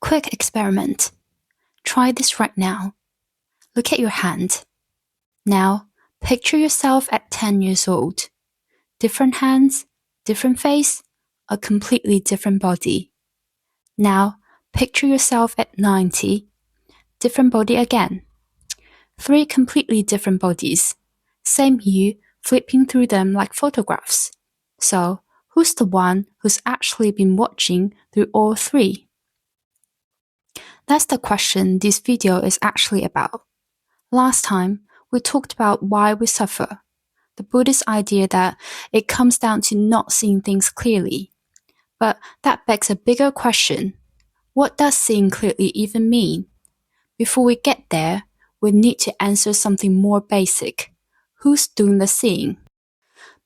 Quick experiment. Try this right now. Look at your hand. Now, picture yourself at 10 years old. Different hands, different face, a completely different body. Now, picture yourself at 90. Different body again. 3 completely different bodies. Same you, flipping through them like photographs. So, who's the one who's actually been watching through all 3? That's the question this video is actually about. Last time, we talked about why we suffer. The Buddhist idea that it comes down to not seeing things clearly. But that begs a bigger question. What does seeing clearly even mean? Before we get there, we need to answer something more basic. Who's doing the seeing?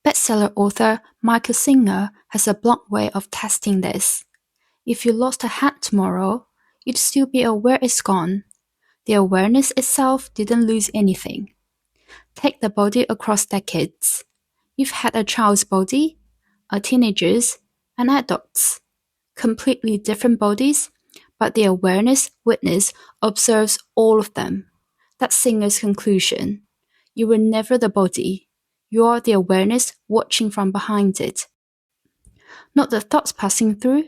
Bestseller author Michael Singer has a blunt way of testing this. If you lost a hat tomorrow, you'd still be aware it's gone. The awareness itself didn't lose anything. Take the body across decades. You've had a child's body, a teenager's, and adults. Completely different bodies, but the awareness witness observes all of them. That's Singer's conclusion. You were never the body. You are the awareness watching from behind it. Not the thoughts passing through,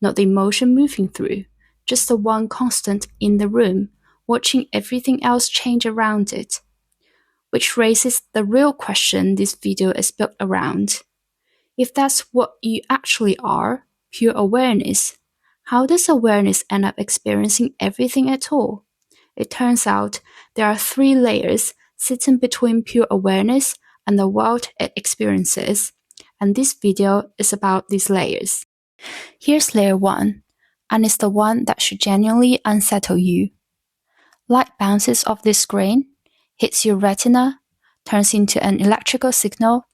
not the emotion moving through, just the one constant in the room, watching everything else change around it. Which raises the real question this video is built around. If that's what you actually are, pure awareness, how does awareness end up experiencing everything at all? It turns out there are 3 layers sitting between pure awareness and the world it experiences, and this video is about these layers. Here's layer 1, and it's the one that should genuinely unsettle you. Light bounces off this screen, hits your retina, turns into an electrical signal,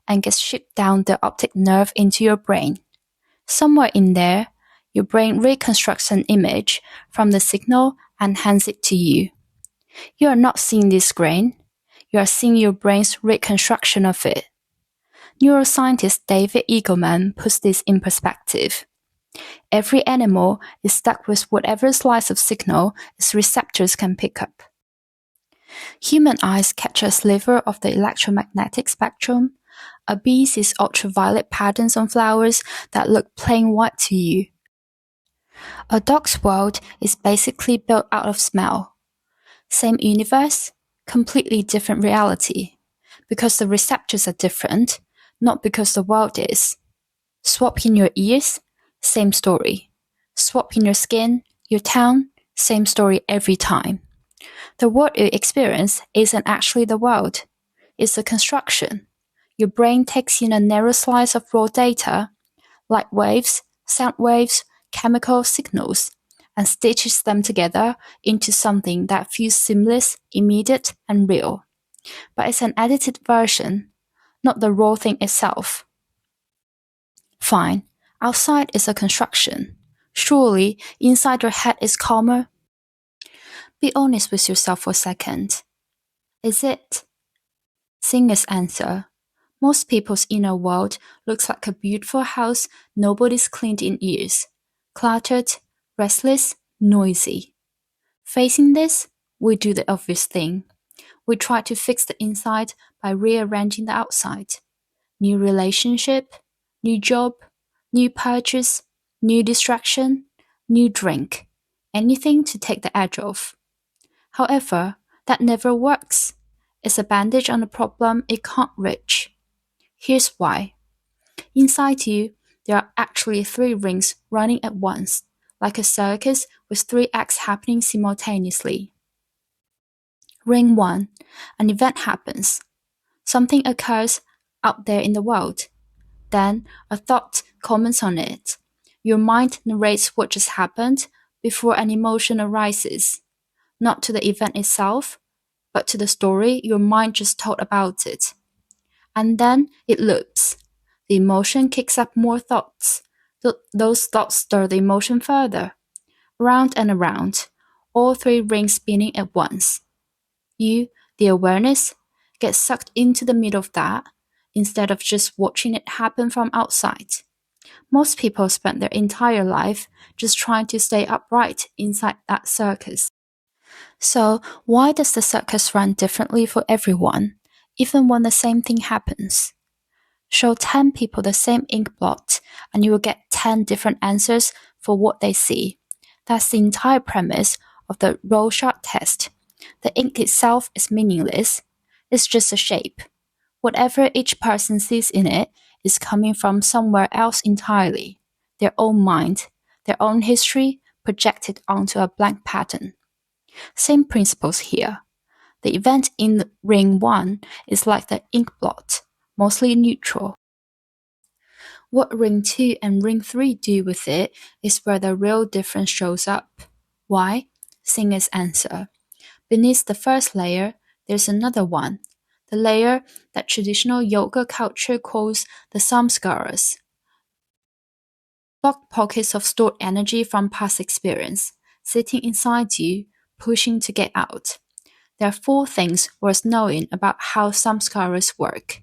and gets shipped down the optic nerve into your brain. Somewhere in there, your brain reconstructs an image from the signal and hands it to you. You are not seeing this screen, you are seeing your brain's reconstruction of it. Neuroscientist David Eagleman puts this in perspective. Every animal is stuck with whatever slice of signal its receptors can pick up. Human eyes catch a sliver of the electromagnetic spectrum. A bee sees ultraviolet patterns on flowers that look plain white to you. A dog's world is basically built out of smell. Same universe, completely different reality. Because the receptors are different, not because the world is. Swap in your ears, same story. Swap in your skin, your town, same story every time. The world you experience isn't actually the world. It's a construction. Your brain takes in a narrow slice of raw data, light waves, sound waves, chemical signals, and stitches them together into something that feels seamless, immediate, and real. But it's an edited version, not the raw thing itself. Fine, outside is a construction. Surely, inside your head is calmer. Be honest with yourself for a second. Is it? Singer's answer. Most people's inner world looks like a beautiful house nobody's cleaned in years. Cluttered, restless, noisy. Facing this, we do the obvious thing. We try to fix the inside by rearranging the outside. New relationship, new job, new purchase, new distraction, new drink. Anything to take the edge off. However, that never works. It's a bandage on a problem it can't reach. Here's why. Inside you, there are actually 3 rings running at once, like a circus with 3 acts happening simultaneously. Ring 1. An event happens. Something occurs out there in the world. Then, a thought comments on it. Your mind narrates what just happened before an emotion arises. Not to the event itself, but to the story your mind just told about it. And then it loops. The emotion kicks up more thoughts. Those thoughts stir the emotion further. Round and around, all 3 rings spinning at once. You, the awareness, get sucked into the middle of that, instead of just watching it happen from outside. Most people spend their entire life just trying to stay upright inside that circus. So, why does the circus run differently for everyone, even when the same thing happens? Show 10 people the same ink blot, and you will get 10 different answers for what they see. That's the entire premise of the Rorschach test. The ink itself is meaningless, it's just a shape. Whatever each person sees in it is coming from somewhere else entirely, their own mind, their own history projected onto a blank pattern. Same principles here. The event in ring 1 is like the ink blot, mostly neutral. What ring 2 and ring 3 do with it is where the real difference shows up. Why? Singer's answer. Beneath the first layer, there's another one, the layer that traditional yoga culture calls the samskaras. Blocked pockets of stored energy from past experience, sitting inside you, pushing to get out. There are 4 things worth knowing about how samskaras work.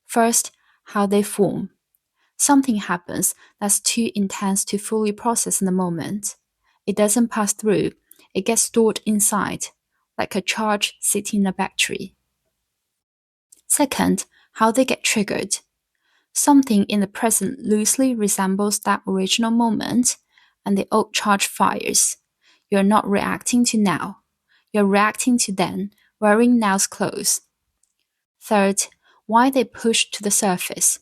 First, how they form. Something happens that's too intense to fully process in the moment. It doesn't pass through, it gets stored inside, like a charge sitting in a battery. Second, how they get triggered. Something in the present loosely resembles that original moment, and the old charge fires. You're not reacting to now. You're reacting to then, wearing now's clothes. Third, why they push to the surface.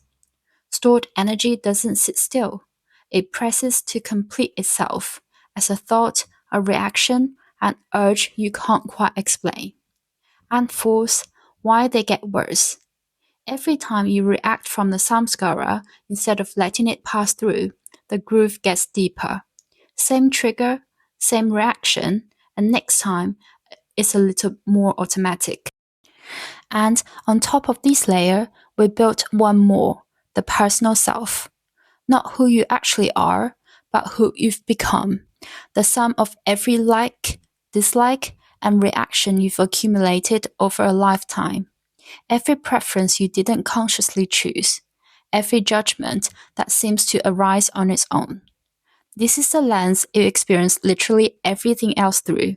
Stored energy doesn't sit still. It presses to complete itself as a thought, a reaction, an urge you can't quite explain. And fourth, why they get worse. Every time you react from the samskara, instead of letting it pass through, the groove gets deeper. Same trigger, same reaction, and next time it's a little more automatic. And on top of this layer, we built one more, the personal self. Not who you actually are, but who you've become. The sum of every like, dislike, and reaction you've accumulated over a lifetime. Every preference you didn't consciously choose. Every judgment that seems to arise on its own. This is the lens you experience literally everything else through.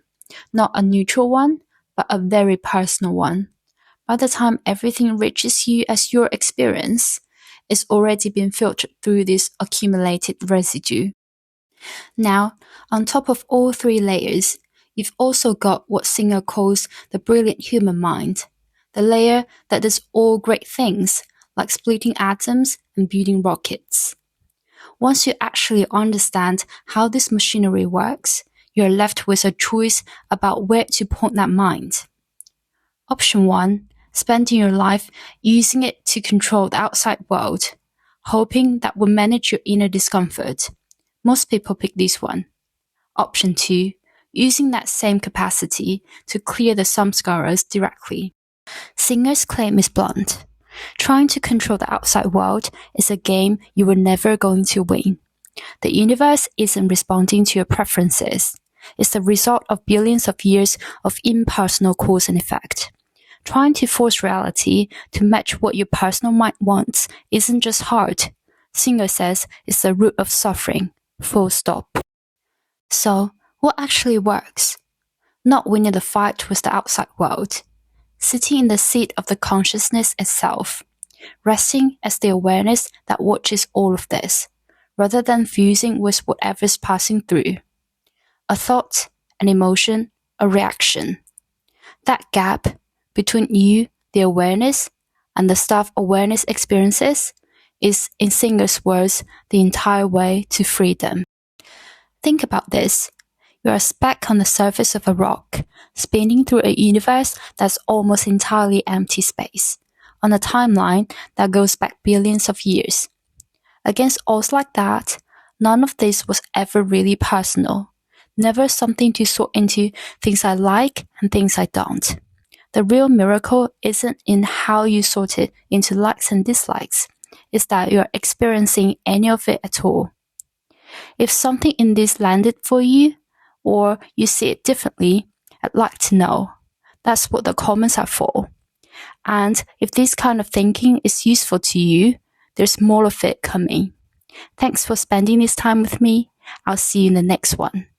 Not a neutral one, but a very personal one. By the time everything reaches you as your experience, it's already been filtered through this accumulated residue. Now, on top of all 3 layers, you've also got what Singer calls the brilliant human mind, the layer that does all great things, like splitting atoms and building rockets. Once you actually understand how this machinery works, you're left with a choice about where to point that mind. Option 1, spending your life using it to control the outside world, hoping that will manage your inner discomfort. Most people pick this one. Option 2, using that same capacity to clear the samskaras directly. Singer's claim is blunt. Trying to control the outside world is a game you were never going to win. The universe isn't responding to your preferences. It's the result of billions of years of impersonal cause and effect. Trying to force reality to match what your personal mind wants isn't just hard. Singer says it's the root of suffering. Full stop. So, what actually works? Not winning the fight with the outside world. Sitting in the seat of the consciousness itself. Resting as the awareness that watches all of this, rather than fusing with whatever's passing through. A thought, an emotion, a reaction. That gap between you, the awareness, and the stuff awareness experiences is, in Singer's words, the entire way to freedom. Think about this. You are a speck on the surface of a rock, spinning through a universe that's almost entirely empty space, on a timeline that goes back billions of years. Against odds like that, none of this was ever really personal. Never something to sort into things I like and things I don't. The real miracle isn't in how you sort it into likes and dislikes. It's that you're experiencing any of it at all. If something in this landed for you, or you see it differently, I'd like to know. That's what the comments are for. And if this kind of thinking is useful to you, there's more of it coming. Thanks for spending this time with me. I'll see you in the next one.